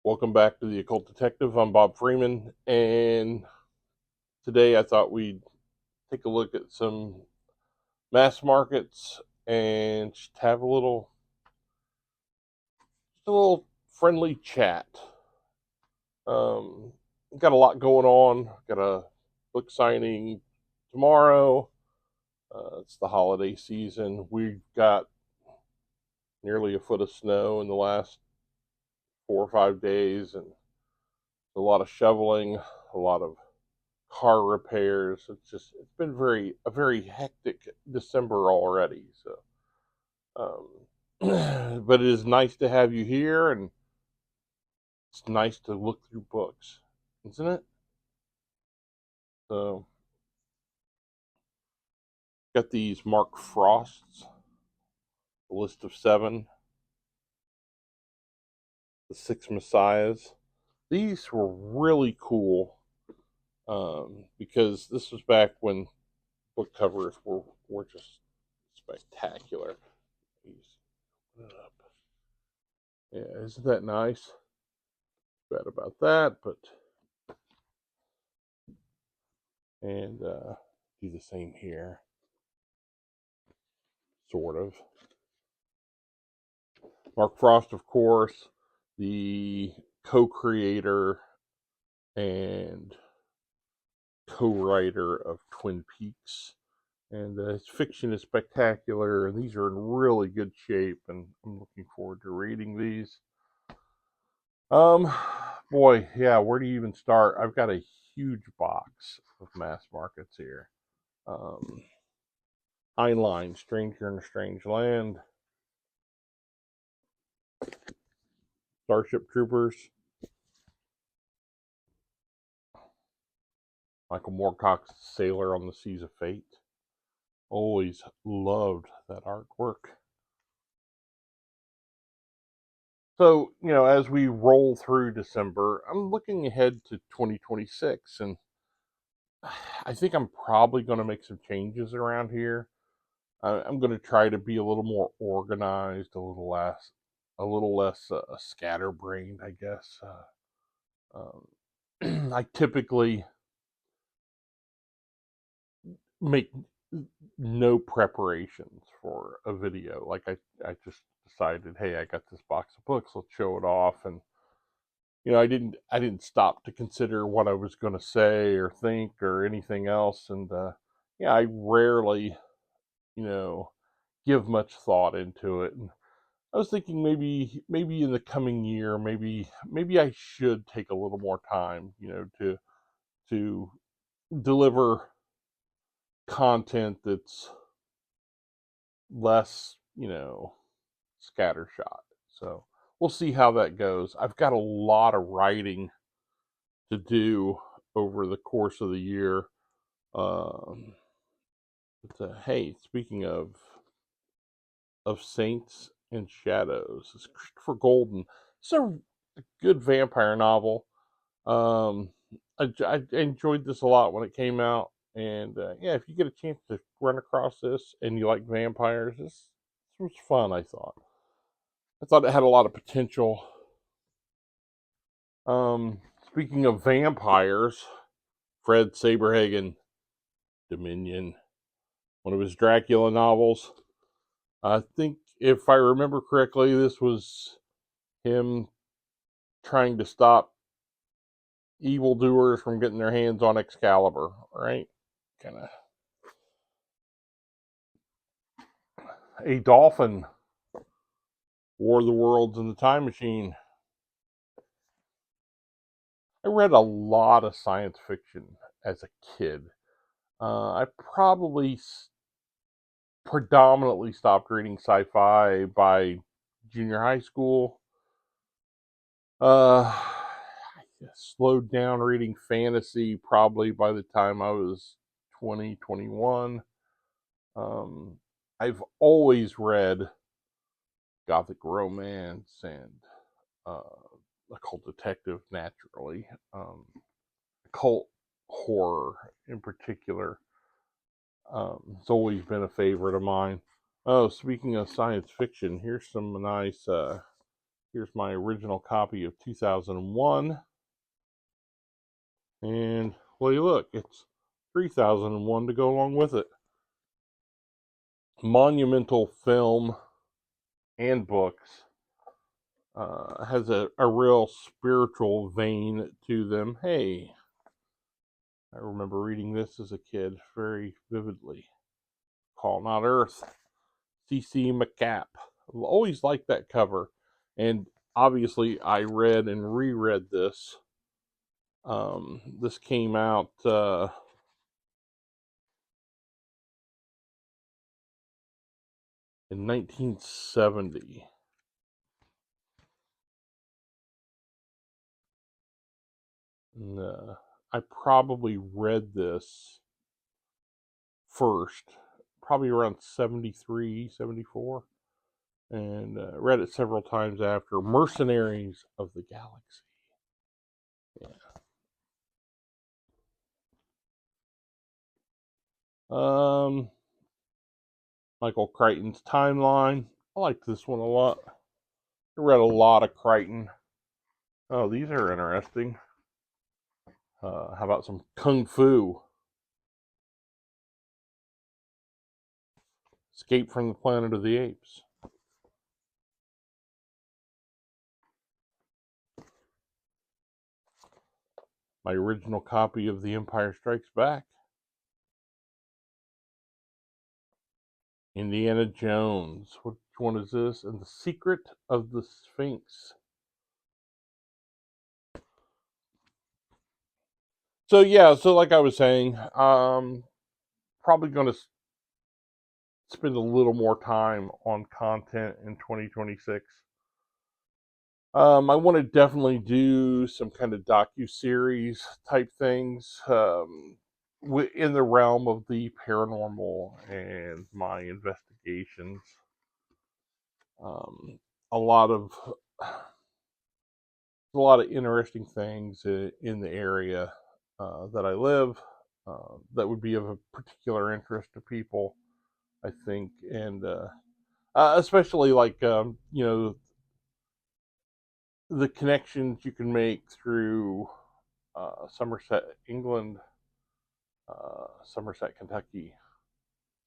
Welcome back to the Occult Detective. I'm Bob Freeman, and today I thought we'd take a look at some mass markets and just have a little friendly chat. Um, got a lot going on. Got a book signing tomorrow. It's the holiday season. We've got nearly a foot of snow in the last 4 or 5 days, and a lot of shoveling, a lot of car repairs. It's been a very hectic December already. But it is nice to have you here, and it's nice to look through books, isn't it? So got these Mark Frosts, the list of seven, the six messiahs. These were really cool, because this was back when book covers were just spectacular. Put it up. Yeah, isn't that nice? Bad about that, but and do the same here, sort of. Mark Frost, of course, the co-creator and co-writer of Twin Peaks, and his fiction is spectacular, and these are in really good shape, and I'm looking forward to reading these. Um, Boy, yeah, where do you even start? I've got a huge box of mass markets here. Um, Heinlein, Stranger in a Strange Land, Starship Troopers, Michael Moorcock's Sailor on the Seas of Fate. Always loved that artwork. So, as we roll through December, I'm looking ahead to 2026, and I think I'm probably going to make some changes around here. I'm going to try to be a little more organized, a little less scatterbrained, I guess. I typically make no preparations for a video. Like I just decided, hey, I got this box of books, let's show it off. And I didn't stop to consider what I was going to say or think or anything else. And yeah, I rarely, you know, give much thought into it. And I was thinking maybe in the coming year, maybe I should take a little more time, to deliver content that's less, scattershot. So we'll see how that goes. I've got a lot of writing to do over the course of the year. Um, hey, speaking of Saints and Shadows, it's Christopher Golden. It's a good vampire novel. Um, I enjoyed this a lot when it came out, and yeah, if you get a chance to run across this and you like vampires, this was fun. I thought it had a lot of potential. Speaking of vampires, Fred Saberhagen, Dominion, one of his Dracula novels. I think, if I remember correctly, this was him trying to stop evildoers from getting their hands on Excalibur, right? Kind of a dolphin, War of the Worlds, and the Time Machine. I read a lot of science fiction as a kid. I probably predominantly stopped reading sci-fi by junior high school. I slowed down reading fantasy probably by the time I was 20, 21. Um, I've always read gothic romance and uh, occult detective, naturally. Occult horror in particular. It's always been a favorite of mine. Oh, speaking of science fiction, here's Here's my original copy of 2001. And well, you look, it's 3001 to go along with it. Monumental film and books. Has a real spiritual vein to them. Hey, I remember reading this as a kid very vividly. Call Not Earth. C.C. McCapp. I've always liked that cover. And obviously, I read and reread this. This came out in 1970. And, I probably read this first, probably around 73, 74, and read it several times after. Mercenaries of the Galaxy. Yeah. Michael Crichton's Timeline. I liked this one a lot. I read a lot of Crichton. Oh, these are interesting. How about some Kung Fu? Escape from the Planet of the Apes. My original copy of The Empire Strikes Back. Indiana Jones. Which one is this? And The Secret of the Sphinx. So yeah, so like I was saying, probably going to spend a little more time on content in 2026. I want to definitely do some kind of docu-series type things in the realm of the paranormal and my investigations. A lot of interesting things in the area that I live that would be of a particular interest to people, I think, and especially like the connections you can make through Somerset, England, Somerset, Kentucky,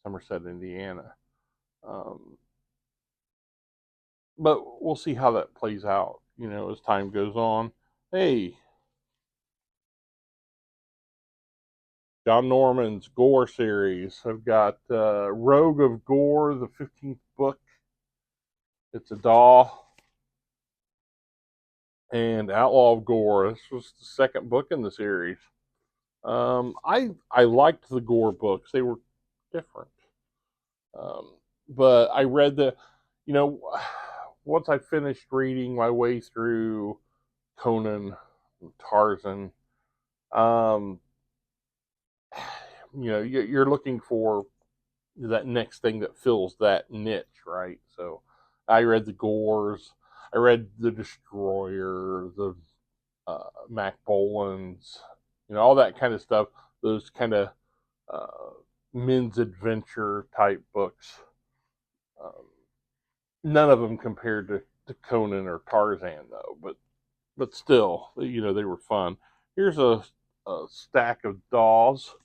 Somerset, Indiana. But we'll see how that plays out, as time goes on. Hey, John Norman's Gore series. I've got Rogue of Gore, the 15th book. It's a doll. And Outlaw of Gore. This was the second book in the series. I liked the Gore books. They were different. But I read once I finished reading my way through Conan, Tarzan, you're looking for that next thing that fills that niche, right? So I read the Gores, I read the Destroyer, the Mac Bolins, all that kind of stuff. Those kind of men's adventure type books. None of them compared to Conan or Tarzan, though. But still, they were fun. Here's a stack of dolls.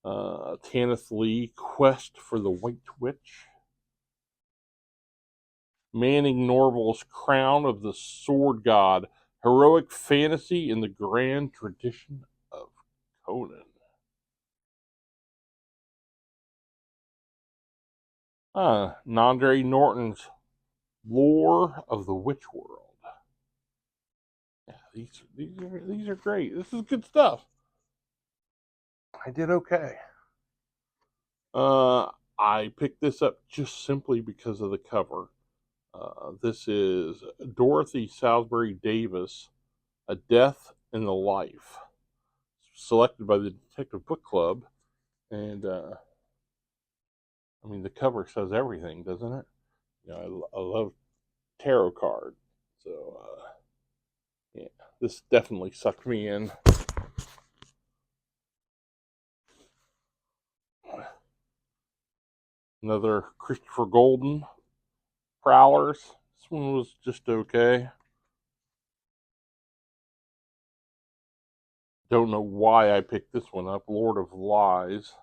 Tanith Lee, Quest for the White Witch. Manning Norval's Crown of the Sword God. Heroic fantasy in the grand tradition of Conan. Nandre Norton's Lore of the Witch World. Yeah, these are great. This is good stuff. I did okay. I picked this up just simply because of the cover. This is Dorothy Salisbury Davis, A Death in the Life, selected by the Detective Book Club. And, the cover says everything, doesn't it? I love tarot cards. So, yeah, this definitely sucked me in. Another Christopher Golden, Prowlers, This one was just okay. Don't know why I picked this one up. Lord of Lies,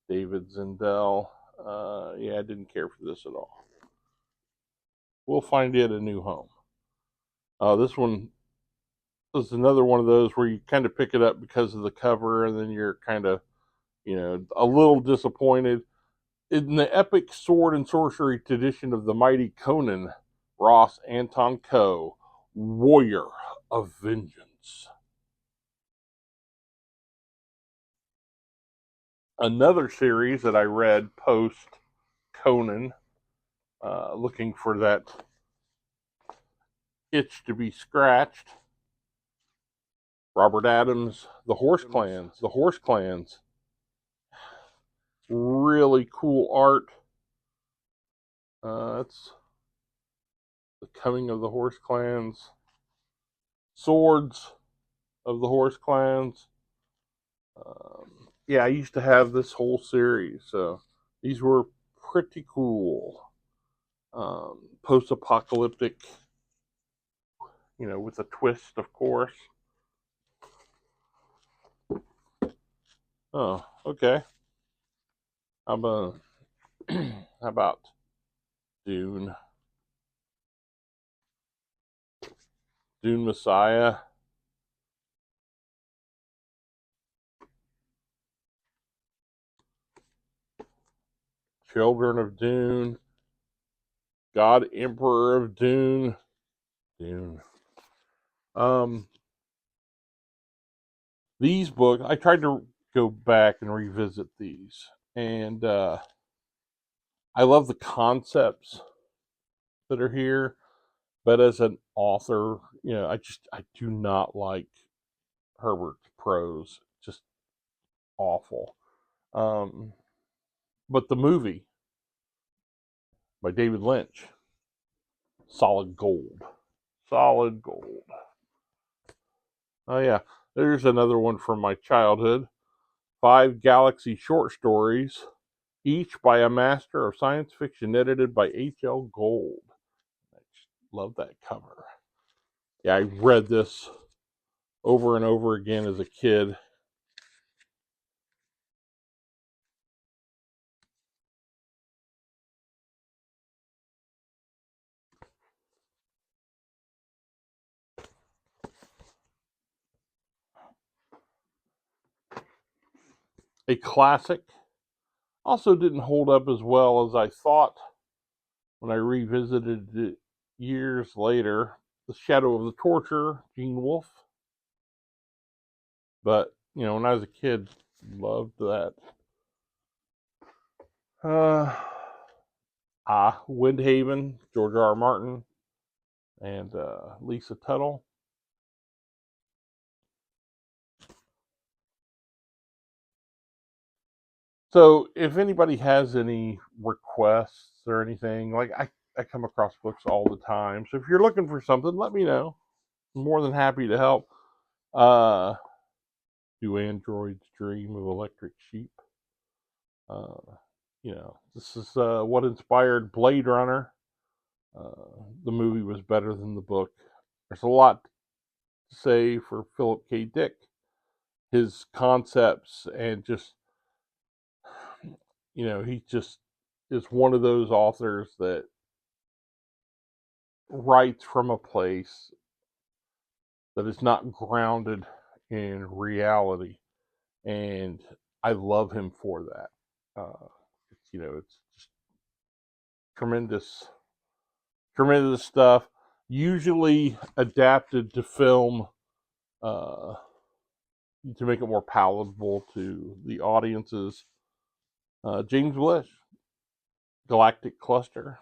David Zindel. Yeah, I didn't care for this at all. We'll find it a new home. This one is another one of those where you kind of pick it up because of the cover, and then you're kind of, a little disappointed. In the epic sword and sorcery tradition of the mighty Conan, Ross Anton Coe, Warrior of Vengeance. Another series that I read post Conan, looking for that itch to be scratched. Robert Adams, The Horse Clans. The Horse Clans. Really cool art. It's The Coming of the Horse Clans. Swords of the Horse Clans. Yeah, I used to have this whole series, so these were pretty cool. Post-apocalyptic, with a twist, of course. Oh, okay. How about Dune? Dune Messiah. Children of Dune. God Emperor of Dune. Dune. These books, I tried to go back and revisit these, and I love the concepts that are here, but as an author, I do not like Herbert's prose. Just awful. But the movie by David Lynch, solid gold. Solid gold. Oh yeah, there's another one from my childhood. 5 Galaxy short stories, each by a master of science fiction, edited by H.L. Gold. I just love that cover. Yeah, I read this over and over again as a kid. A classic. Also didn't hold up as well as I thought when I revisited it years later. The Shadow of the Torture, Gene Wolfe. But, when I was a kid, loved that. Windhaven, George R. R. Martin, and Lisa Tuttle. So, if anybody has any requests or anything, like I come across books all the time. So, if you're looking for something, let me know. I'm more than happy to help. Do androids dream of electric sheep? This is what inspired Blade Runner. The movie was better than the book. There's a lot to say for Philip K. Dick. His concepts and just, he just is one of those authors that writes from a place that is not grounded in reality. And I love him for that. It's just tremendous, tremendous stuff. Usually adapted to film uh, to make it more palatable to the audiences. James Blish, Galactic Cluster.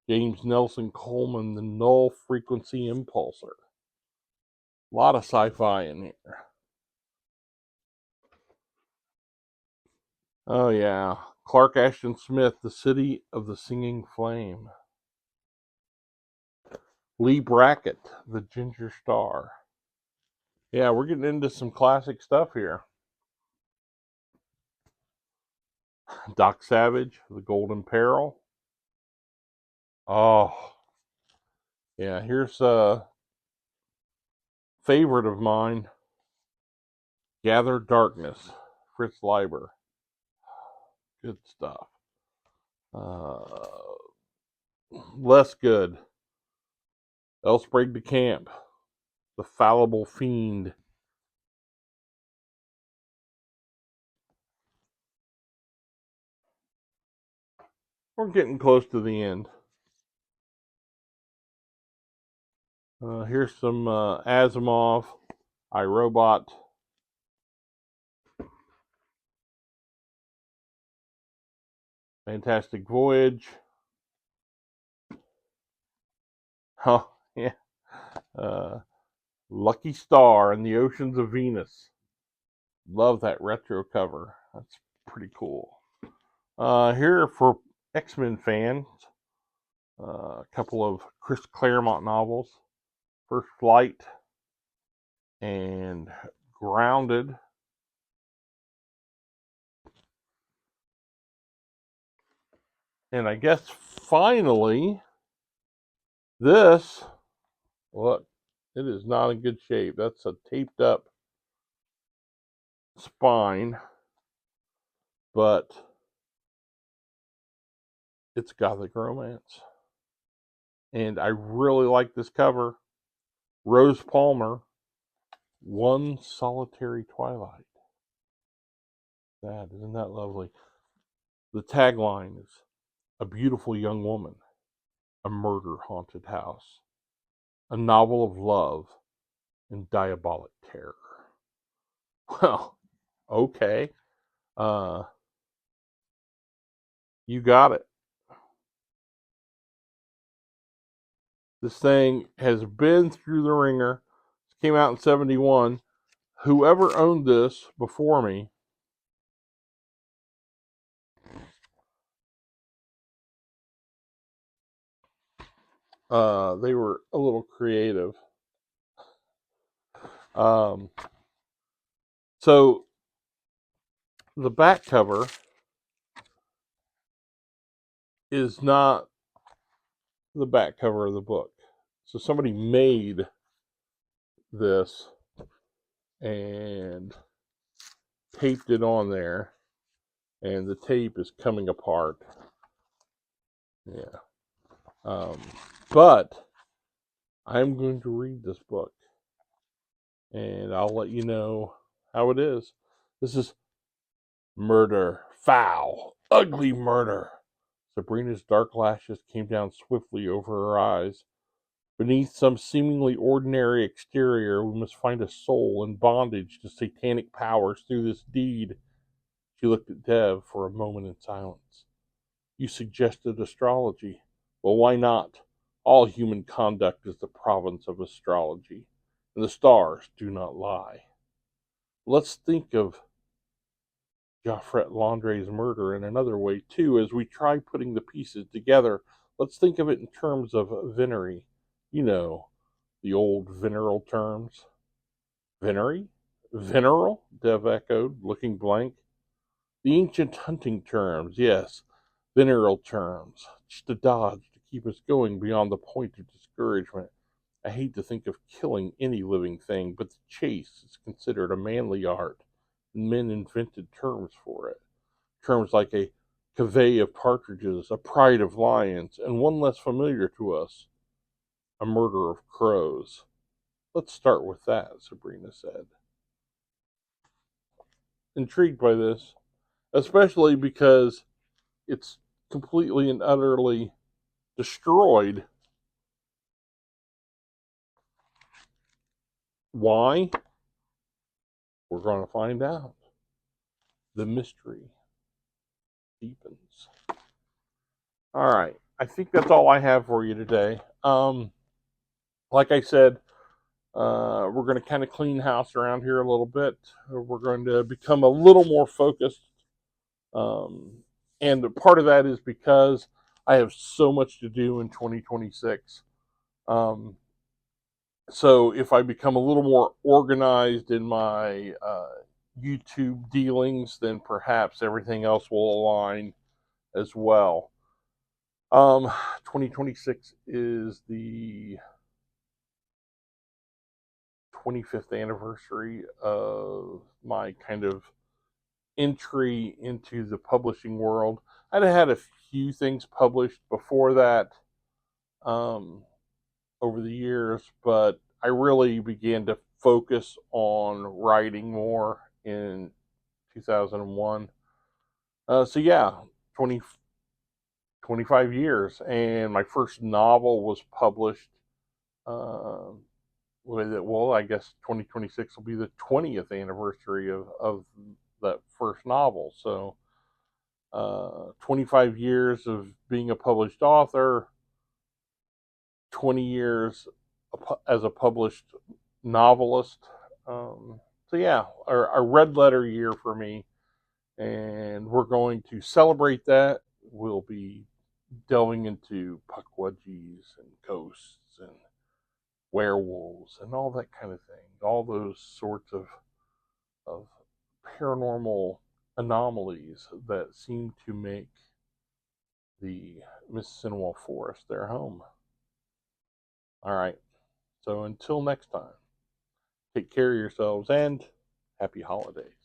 James Nelson Coleman, The Null Frequency Impulsor. A lot of sci-fi in here. Oh yeah, Clark Ashton Smith, The City of the Singing Flame. Lee Brackett, The Ginger Star. Yeah, we're getting into some classic stuff here. Doc Savage, The Golden Peril. Oh, yeah, here's a favorite of mine, Gather Darkness, Fritz Leiber. Good stuff. Uh, Less good, Elsprague de Camp, The Fallible Fiend. We're getting close to the end. Here's some Asimov, iRobot, Fantastic Voyage. Oh, yeah. Lucky Star and the Oceans of Venus. Love that retro cover. That's pretty cool. Here for X-Men fans, a couple of Chris Claremont novels, First Flight and Grounded. And I guess finally, this, look, it is not in good shape. That's a taped up spine, but it's Gothic Romance. And I really like this cover. Rose Palmer, One Solitary Twilight. Isn't that lovely? The tagline is A Beautiful Young Woman, A Murder Haunted House, A Novel of Love and Diabolic Terror. Well, okay. You got it. This thing has been through the ringer. It came out in 71. Whoever owned this before me, they were a little creative. So the back cover is not the back cover of the book. So somebody made this and taped it on there, and the tape is coming apart. Yeah. But I'm going to read this book, and I'll let you know how it is. This is Murder. Foul, ugly murder. Sabrina's dark lashes came down swiftly over her eyes. Beneath some seemingly ordinary exterior, we must find a soul in bondage to satanic powers through this deed. She looked at Dev for a moment in silence. You suggested astrology. Well, why not? All human conduct is the province of astrology, and the stars do not lie. Let's think of Joffret Landre's murder in another way, too, as we try putting the pieces together. Let's think of it in terms of venery. You know, the old veneral terms. Venery? Veneral? Dev echoed, looking blank. The ancient hunting terms, yes. Veneral terms. Just a dodge to keep us going beyond the point of discouragement. I hate to think of killing any living thing, but the chase is considered a manly art, and men invented terms for it. Terms like a covey of partridges, a pride of lions, and one less familiar to us, a murder of crows. Let's start with that, Sabrina said. Intrigued by this, especially because it's completely and utterly destroyed. Why? We're going to find out. The mystery deepens. All right. I think that's all I have for you today. Like I said, we're going to kind of clean house around here a little bit. We're going to become a little more focused. And part of that is because I have so much to do in 2026. So if I become a little more organized in my YouTube dealings, then perhaps everything else will align as well. Um, 2026 is the 25th anniversary of my kind of entry into the publishing world. I'd had a few things published before that, um, over the years, but I really began to focus on writing more in 2001. So yeah, 20, 25 years, and my first novel was published. Uh, with it, well, I guess 2026 will be the 20th anniversary of that first novel. So 25 years of being a published author, 20 years as a published novelist. So yeah, a red letter year for me, and we're going to celebrate that. We'll be delving into puckwudgies and ghosts and werewolves and all that kind of thing, all those sorts of paranormal anomalies that seem to make the Mississinawa Forest their home. All right, so until next time, take care of yourselves and happy holidays.